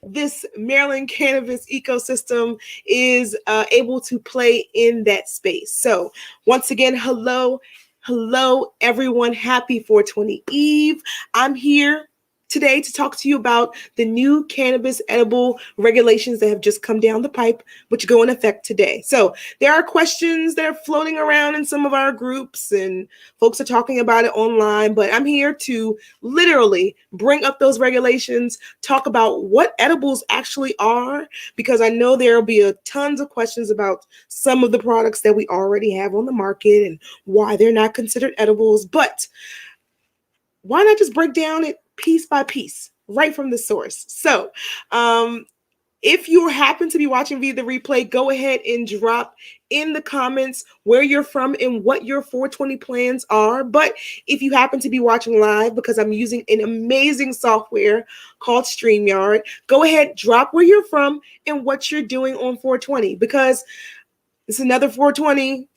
this Maryland cannabis ecosystem is able to play in that space. So once again, hello everyone. Happy 420 Eve. I'm here today to talk to you about the new cannabis edible regulations that have just come down the pipe, which go in effect today. So there are questions that are floating around in some of our groups and folks are talking about it online, but I'm here to literally bring up those regulations, talk about what edibles actually are, because I know there will be tons of questions about some of the products that we already have on the market and why they're not considered edibles. But why not just break down it piece by piece, right from the source? So, if you happen to be watching via the replay, go ahead and drop in the comments where you're from and what your 420 plans are. But if you happen to be watching live, because I'm using an amazing software called StreamYard, go ahead, drop where you're from and what you're doing on 420, because it's another 420,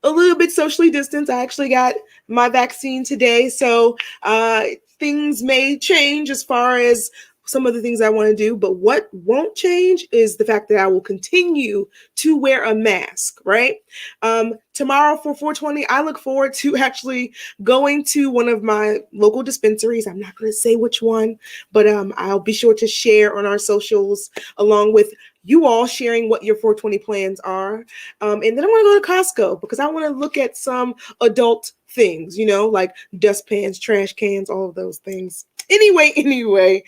a little bit socially distanced. I actually got my vaccine today, so things may change as far as some of the things I want to do, but what won't change is the fact that I will continue to wear a mask, right? Tomorrow for 420, I look forward to actually going to one of my local dispensaries. I'm not going to say which one, but I'll be sure to share on our socials along with you all sharing what your 420 plans are. And then I want to go to Costco because I want to look at some adult things, like dustpans, trash cans, all of those things. Anyway,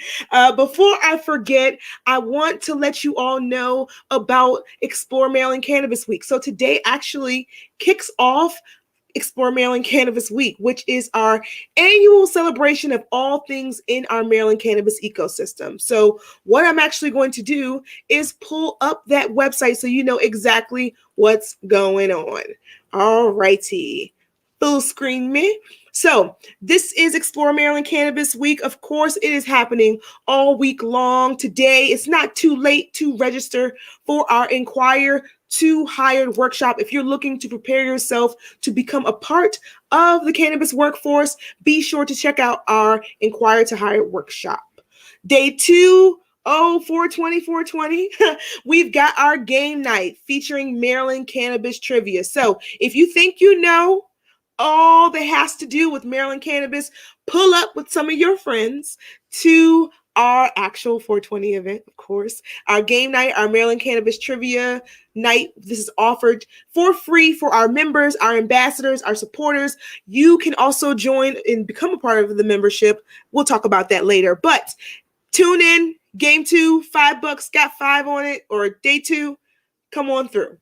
before I forget, I want to let you all know about Explore Maryland Cannabis Week. So today actually kicks off Explore Maryland Cannabis Week, which is our annual celebration of all things in our Maryland cannabis ecosystem. So what I'm actually going to do is pull up that website so you know exactly what's going on. All righty. Full screen me. So this is Explore Maryland Cannabis Week. Of course, it is happening all week long. Today, it's not too late to register for our Inquire to Hired workshop. If you're looking to prepare yourself to become a part of the cannabis workforce, be sure to check out our Inquire to Hired workshop. Day 2, 420. We've got our game night featuring Maryland cannabis trivia. So if you think you know all that has to do with Maryland cannabis, pull up with some of your friends to our actual 420 event, of course. Our game night, our Maryland cannabis trivia night. This is offered for free for our members, our ambassadors, our supporters. You can also join and become a part of the membership. We'll talk about that later. But tune in, game 2, $5, got 5 on it, or day 2, come on through.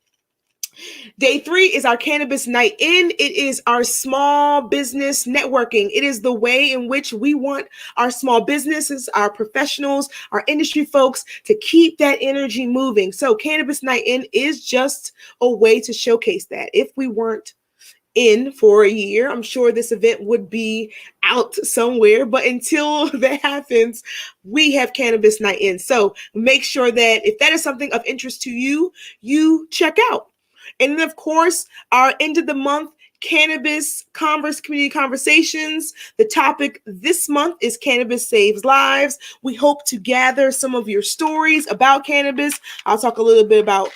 Day 3 is our Cannabis Night In. It is our small business networking. It is the way in which we want our small businesses, our professionals, our industry folks to keep that energy moving. So Cannabis Night In is just a way to showcase that. If we weren't in for a year, I'm sure this event would be out somewhere, but until that happens, we have Cannabis Night In. So make sure that if that is something of interest to you, you check out. And then, of course, our end of the month Cannabis Community Conversations. The topic this month is Cannabis Saves Lives. We hope to gather some of your stories about cannabis. I'll talk a little bit about,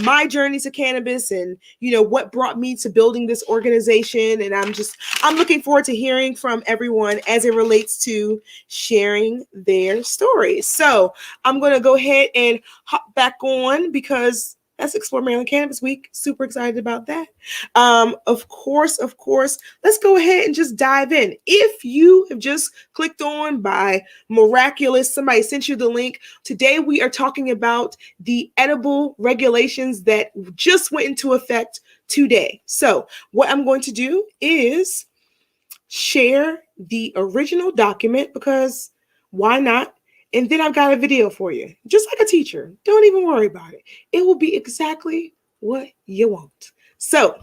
my journey to cannabis and, what brought me to building this organization. And I'm looking forward to hearing from everyone as it relates to sharing their stories. So I'm going to go ahead and hop back on because that's Explore Maryland Cannabis Week. Super excited about that. Of course, let's go ahead and just dive in. If you have just clicked on by miraculous, somebody sent you the link. Today we are talking about the edible regulations that just went into effect today. So what I'm going to do is share the original document because why not? And then I've got a video for you, just like a teacher. Don't even worry about it. It will be exactly what you want. So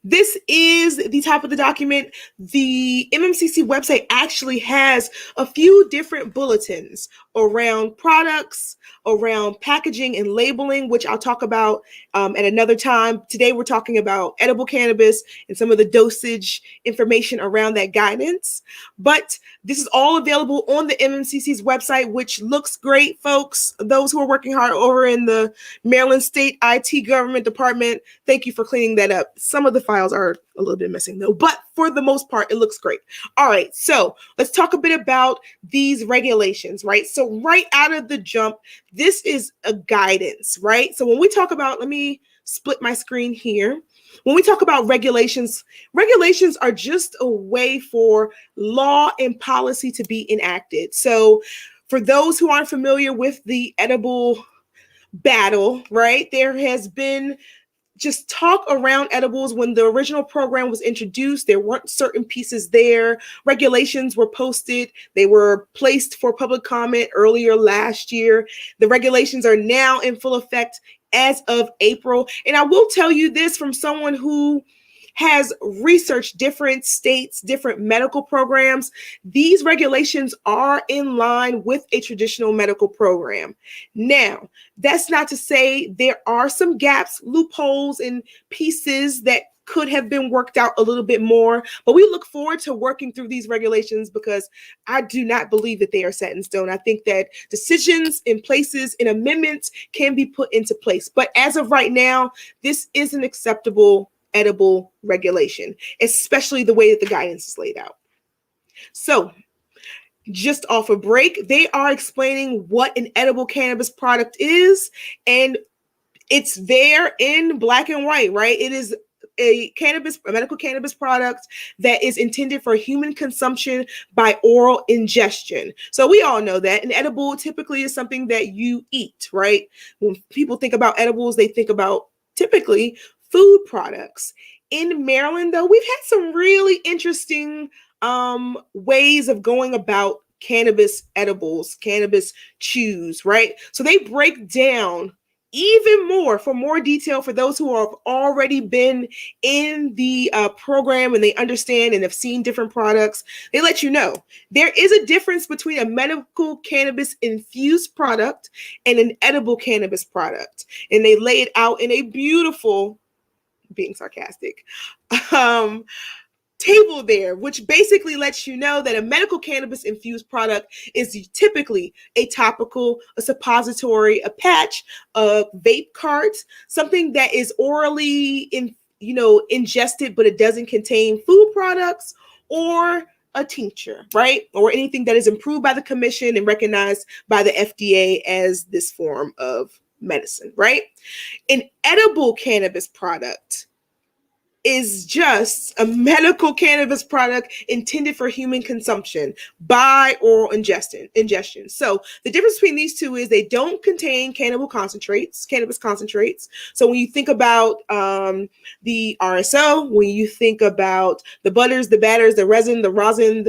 this is the top of the document. The MMCC website actually has a few different bulletins around products, around packaging and labeling, which I'll talk about at another time. Today, we're talking about edible cannabis and some of the dosage information around that guidance. But This is all available on the MMCC's website, which looks great, folks. Those who are working hard over in the Maryland State IT Government Department, thank you for cleaning that up. Some of the files are a little bit missing though, but for the most part, it looks great. All right, so let's talk a bit about these regulations, right? So right out of the jump, this is a guidance, right? So when we talk about, let me split my screen here. When we talk about regulations, regulations are just a way for law and policy to be enacted. So for those who aren't familiar with the edible battle, right, there has been just talk around edibles. When the original program was introduced, there weren't certain pieces there. Regulations were posted. They were placed for public comment earlier last year. The regulations are now in full effect as of April. And I will tell you this from someone who has researched different states, different medical programs. These regulations are in line with a traditional medical program. Now, that's not to say there are some gaps, loopholes, and pieces that could have been worked out a little bit more, but we look forward to working through these regulations because I do not believe that they are set in stone. I think that decisions in places and amendments can be put into place. But as of right now, this is an acceptable edible regulation, especially the way that the guidance is laid out. So just off a break, they are explaining what an edible cannabis product is, and it's there in black and white, right? It is a medical cannabis product that is intended for human consumption by oral ingestion. So we all know that an edible typically is something that you eat, right? When people think about edibles, they think about typically food products. In Maryland, though, we've had some really interesting ways of going about cannabis edibles, cannabis chews, right? So they break down even more, for more detail, for those who have already been in the program and they understand and have seen different products. They let you know there is a difference between a medical cannabis infused product and an edible cannabis product. And they lay it out in a beautiful, being sarcastic, table there, which basically lets you know that a medical cannabis infused product is typically a topical, a suppository, a patch, a vape cart, something that is orally ingested, but it doesn't contain food products, or a tincture, right? Or anything that is approved by the commission and recognized by the FDA as this form of medicine, right? An edible cannabis product is just a medical cannabis product intended for human consumption by oral ingestion. So the difference between these two is they don't contain cannabis concentrates. So when you think about the RSO, when you think about the butters, the batters, the resin, the rosin,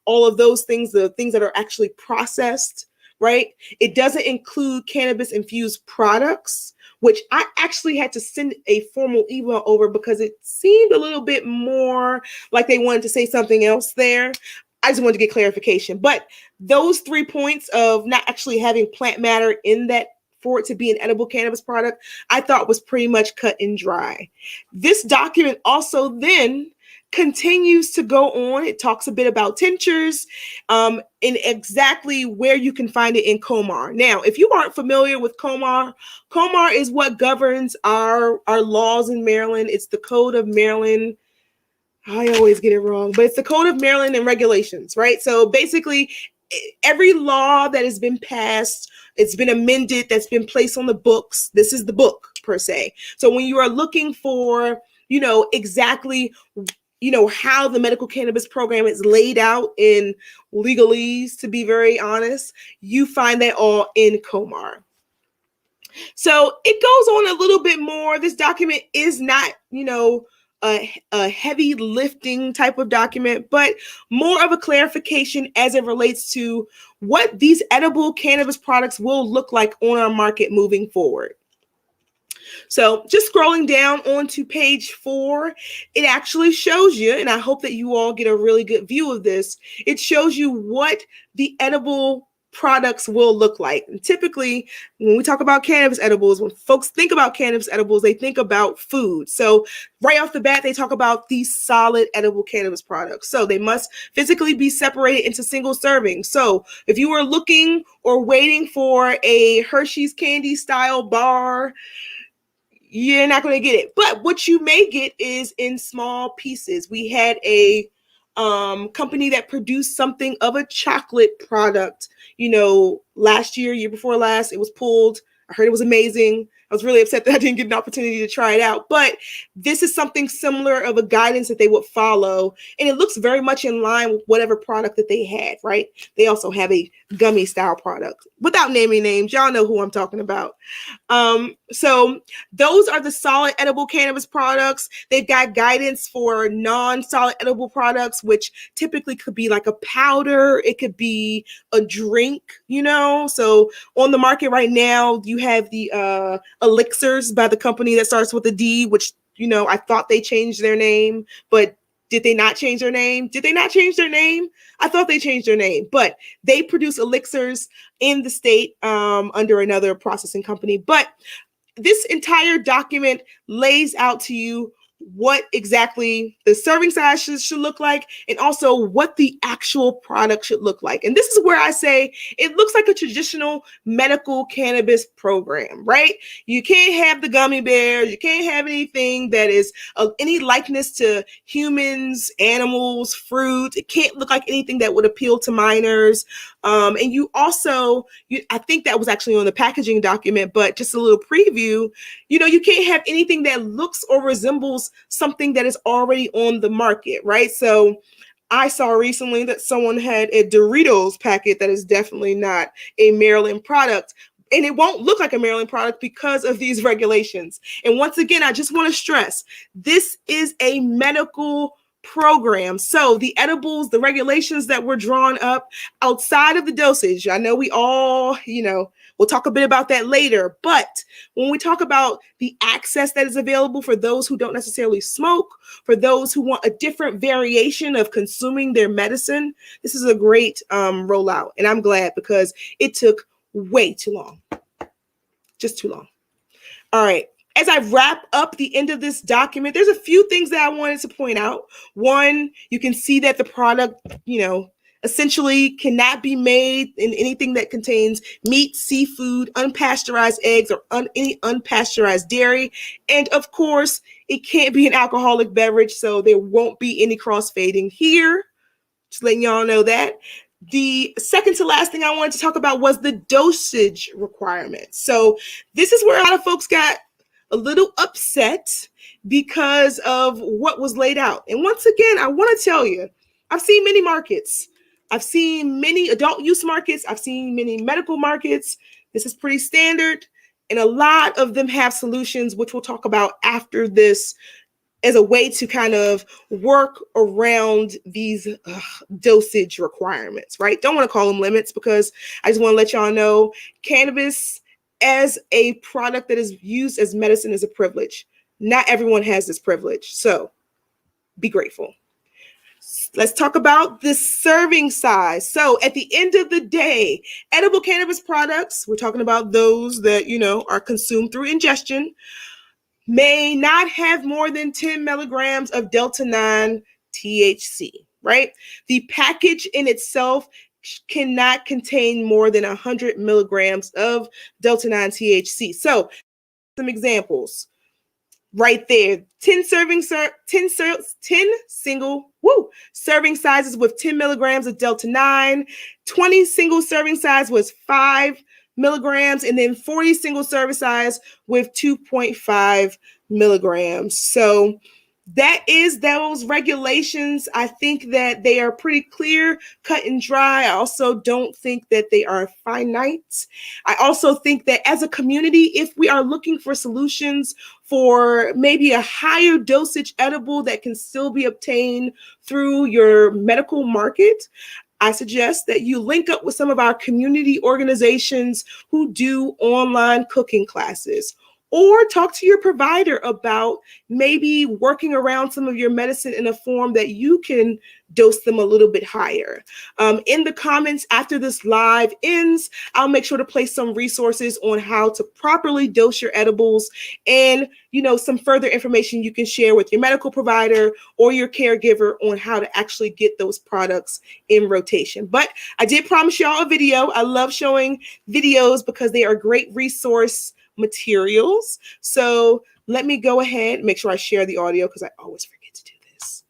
all of those things, the things that are actually processed, right? It doesn't include cannabis infused products, which I actually had to send a formal email over because it seemed a little bit more like they wanted to say something else there. I just wanted to get clarification. But those 3 points of not actually having plant matter in that for it to be an edible cannabis product, I thought was pretty much cut and dry. This document also then continues to go on. It talks a bit about tinctures and exactly where you can find it in COMAR. Now, if you aren't familiar with COMAR, COMAR is what governs our laws in Maryland. It's the Code of Maryland. I always get it wrong, but it's the Code of Maryland and regulations, right? So basically, every law that has been passed, it's been amended, that's been placed on the books. This is the book per se. So when you are looking for, exactly how the medical cannabis program is laid out in legalese, to be very honest, you find that all in COMAR. So it goes on a little bit more. This document is not, a heavy lifting type of document, but more of a clarification as it relates to what these edible cannabis products will look like on our market moving forward. So just scrolling down onto page 4, it actually shows you, and I hope that you all get a really good view of this. It shows you what the edible products will look like. And typically, when we talk about cannabis edibles, when folks think about cannabis edibles, they think about food. So right off the bat, they talk about these solid edible cannabis products. So they must physically be separated into single servings. So if you are looking or waiting for a Hershey's candy style bar, you're not going to get it. But what you may get is in small pieces. We had a company that produced something of a chocolate product, last year before last. It was pulled. I heard it was amazing. I was really upset that I didn't get an opportunity to try it out. But this is something similar of a guidance that they would follow. And it looks very much in line with whatever product that they had, right? They also have a gummy style product. Without naming names, y'all know who I'm talking about. So those are the solid edible cannabis products. They've got guidance for non-solid edible products, which typically could be like a powder. It could be a drink, So on the market right now, you have the elixirs by the company that starts with a D, which, I thought they changed their name, but did they not change their name? Did they not change their name? I thought they changed their name, but they produce elixirs in the state under another processing company. But this entire document lays out to you what exactly the serving size should look like, and also what the actual product should look like. And this is where I say it looks like a traditional medical cannabis program, right? You can't have the gummy bears. You can't have anything that is of any likeness to humans, animals, fruit. It can't look like anything that would appeal to minors. And you also, I think that was actually on the packaging document, but just a little preview, you can't have anything that looks or resembles something that is already on the market, right? So I saw recently that someone had a Doritos packet that is definitely not a Maryland product. And it won't look like a Maryland product because of these regulations. And once again, I just want to stress, this is a medical program. So the edibles, the regulations that were drawn up outside of the dosage, I know we all, we'll talk a bit about that later. But when we talk about the access that is available for those who don't necessarily smoke, for those who want a different variation of consuming their medicine, this is a great rollout. And I'm glad, because it took way too long. Just too long. All right. As I wrap up the end of this document, there's a few things that I wanted to point out. One, you can see that the product, essentially cannot be made in anything that contains meat, seafood, unpasteurized eggs, or any unpasteurized dairy. And of course, it can't be an alcoholic beverage, so there won't be any crossfading here. Just letting y'all know that. The second to last thing I wanted to talk about was the dosage requirement. So this is where a lot of folks got a little upset because of what was laid out. And once again, I want to tell you, I've seen many markets. I've seen many adult use markets. I've seen many medical markets. This is pretty standard. And a lot of them have solutions, which we'll talk about after this, as a way to kind of work around these dosage requirements, right? Don't want to call them limits, because I just want to let y'all know cannabis as a product that is used as medicine is a privilege. Not everyone has this privilege, so be grateful. Let's talk about the serving size. So at the end of the day, edible cannabis products, we're talking about those that, are consumed through ingestion, may not have more than 10 milligrams of Delta-9 THC, right? The package in itself cannot contain more than 100 milligrams of Delta-9 THC. So some examples right there. 10 single serving sizes with 10 milligrams of Delta-9, 20 single serving size was 5 milligrams, and then 40 single serving size with 2.5 milligrams. So that is those regulations. I think that they are pretty clear, cut and dry. I also don't think that they are finite. I also think that as a community, if we are looking for solutions for maybe a higher dosage edible that can still be obtained through your medical market, I suggest that you link up with some of our community organizations who do online cooking classes, or talk to your provider about maybe working around some of your medicine in a form that you can dose them a little bit higher. In the comments after this live ends, I'll make sure to place some resources on how to properly dose your edibles and, some further information you can share with your medical provider or your caregiver on how to actually get those products in rotation. But I did promise y'all a video. I love showing videos because they are great resource materials. So let me go ahead and make sure I share the audio because I always forget to do this.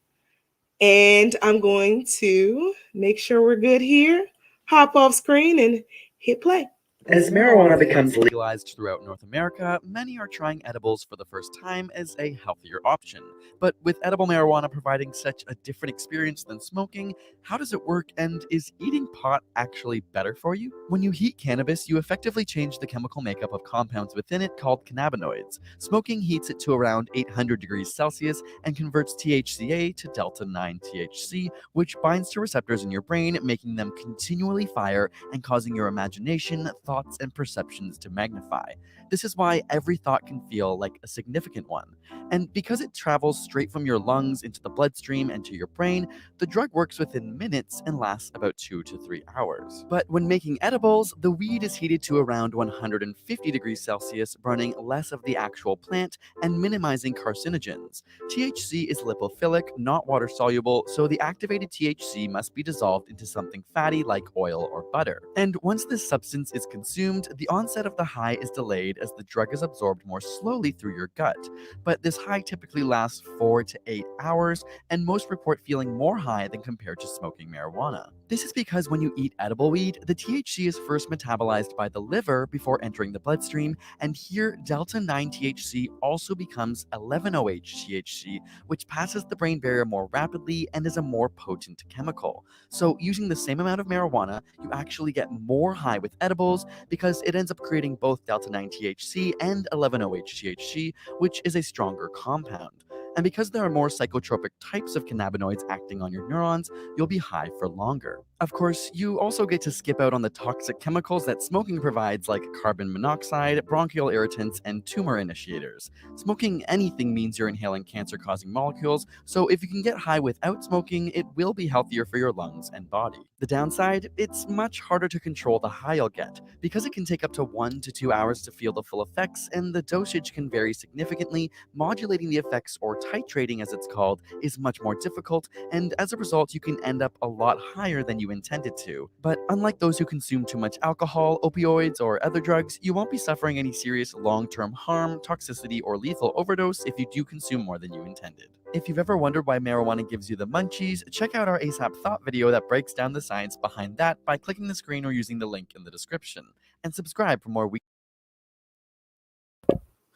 And I'm going to make sure we're good here, hop off screen and hit play. As marijuana becomes legalized throughout North America, many are trying edibles for the first time as a healthier option. But with edible marijuana providing such a different experience than smoking, how does it work, and is eating pot actually better for you? When you heat cannabis, you effectively change the chemical makeup of compounds within it called cannabinoids. Smoking heats it to around 800 degrees Celsius and converts THCA to delta-9 THC, which binds to receptors in your brain, making them continually fire and causing your imagination, thoughts, and perceptions to magnify. This is why every thought can feel like a significant one. And because it travels straight from your lungs into the bloodstream and to your brain, the drug works within minutes and lasts about 2 to 3 hours. But when making edibles, the weed is heated to around 150 degrees Celsius, burning less of the actual plant and minimizing carcinogens. THC is lipophilic, not water-soluble, so the activated THC must be dissolved into something fatty like oil or butter. And once this substance is consumed, the onset of the high is delayed as the drug is absorbed more slowly through your gut. But this high typically lasts 4 to 8 hours, and most report feeling more high than compared to smoking marijuana. This is because when you eat edible weed, the THC is first metabolized by the liver before entering the bloodstream, and here delta-9 THC also becomes 11-OH THC, which passes the brain barrier more rapidly and is a more potent chemical. So using the same amount of marijuana, you actually get more high with edibles because it ends up creating both delta-9 THC and 11-OH THC, which is a stronger compound. And because there are more psychotropic types of cannabinoids acting on your neurons, you'll be high for longer. Of course, you also get to skip out on the toxic chemicals that smoking provides, like carbon monoxide, bronchial irritants, and tumor initiators. Smoking anything means you're inhaling cancer-causing molecules, so if you can get high without smoking, it will be healthier for your lungs and body. The downside? It's much harder to control the high you'll get, because it can take up to 1 to 2 hours to feel the full effects, and the dosage can vary significantly. Modulating the effects, or titrating as it's called, is much more difficult, and as a result, you can end up a lot higher than you intended to. But unlike those who consume too much alcohol, opioids, or other drugs, you won't be suffering any serious long-term harm, toxicity, or lethal overdose if you do consume more than you intended. If you've ever wondered why marijuana gives you the munchies, check out our ASAP Thought video that breaks down the science behind that by clicking the screen or using the link in the description. And subscribe for more weekly.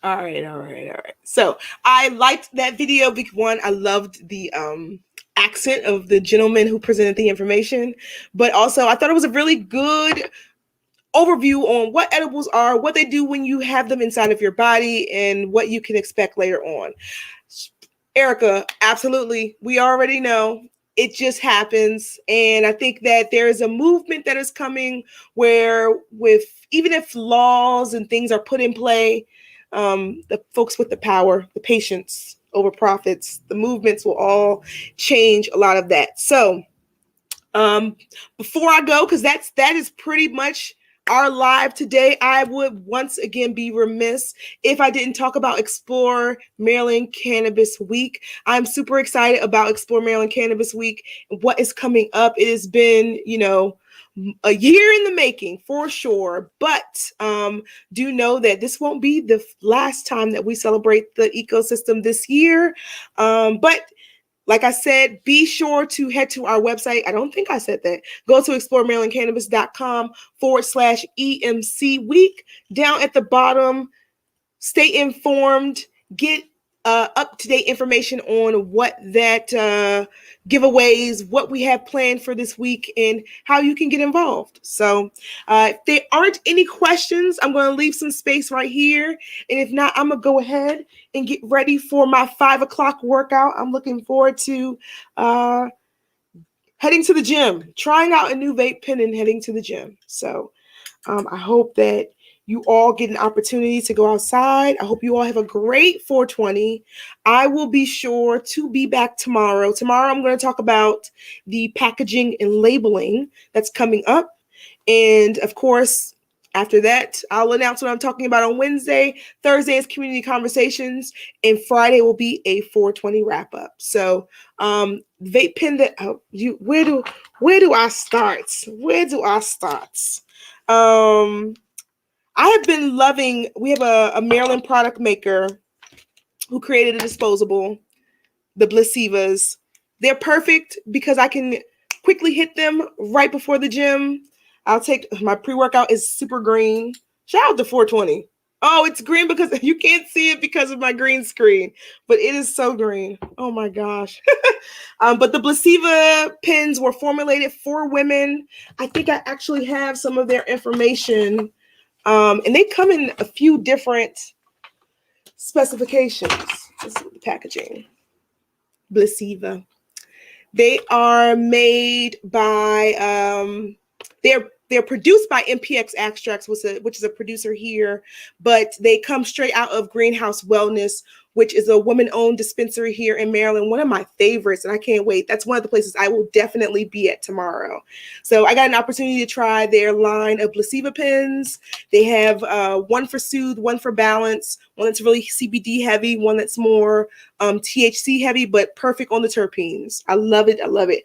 All right. So I liked that video because, one, I loved the accent of the gentleman who presented the information, but also I thought it was a really good overview on what edibles are, what they do when you have them inside of your body, and what you can expect later on. Erica, absolutely. We already know. It just happens. And I think that there is a movement that is coming where, with even if laws and things are put in play, the folks with the power, the patience over profits, the movements will all change a lot of that. So before I go, because that is pretty much our live today, I would once again be remiss if I didn't talk about Explore Maryland Cannabis Week. I'm super excited about Explore Maryland Cannabis Week and what is coming up. It has been, a year in the making for sure, but do know that this won't be the last time that we celebrate the ecosystem this year. But like I said, be sure to head to our website. I don't think I said that. Go to exploremarylandcannabis.com/EMC week. Down at the bottom, stay informed, get up-to-date information on what that giveaways, what we have planned for this week, and how you can get involved. So if there aren't any questions, I'm going to leave some space right here. And if not, I'm going to go ahead and get ready for my 5 o'clock workout. I'm looking forward to heading to the gym, trying out a new vape pen and heading to the gym. So I hope that you all get an opportunity to go outside. I hope you all have a great 420. I will be sure to be back tomorrow. Tomorrow, I'm going to talk about the packaging and labeling that's coming up. And of course, after that, I'll announce what I'm talking about on Wednesday. Thursday is community conversations, and Friday will be a 420 wrap up. So, vape pen that where do I start? Where do I start? I have been loving. We have a Maryland product maker who created a disposable, the Blissivas. They're perfect because I can quickly hit them right before the gym. I'll take my pre-workout is super green. Shout out to 420. Oh, it's green because you can't see it because of my green screen, but it is so green. Oh my gosh. But the Blessiva pens were formulated for women. I think I actually have some of their information. And they come in a few different specifications. Let's see the packaging. Blessiva. They are made by they're produced by MPX Extracts, which is a producer here, but they come straight out of Greenhouse Wellness, which is a woman-owned dispensary here in Maryland. One of my favorites, and I can't wait. That's one of the places I will definitely be at tomorrow. So I got an opportunity to try their line of Blessiva pens. They have one for Soothe, one for Balance, one that's really CBD heavy, one that's more THC heavy, but perfect on the terpenes. I love it. I love it.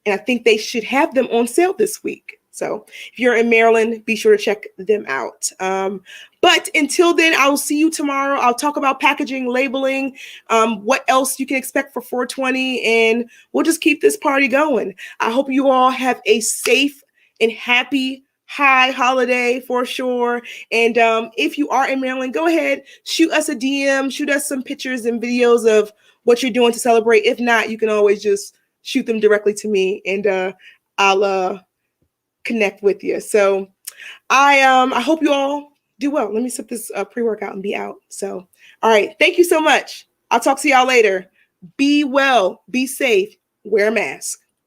And I think they should have them on sale this week. So if you're in Maryland, be sure to check them out. But until then, I will see you tomorrow. I'll talk about packaging, labeling, what else you can expect for 420, and we'll just keep this party going. I hope you all have a safe and happy high holiday for sure. And if you are in Maryland, go ahead, shoot us a DM, shoot us some pictures and videos of what you're doing to celebrate. If not, you can always just shoot them directly to me, and I'll connect with you. So I hope you all do well. Let me sip this pre-workout and be out. So, all right. Thank you so much. I'll talk to y'all later. Be well, be safe, wear a mask.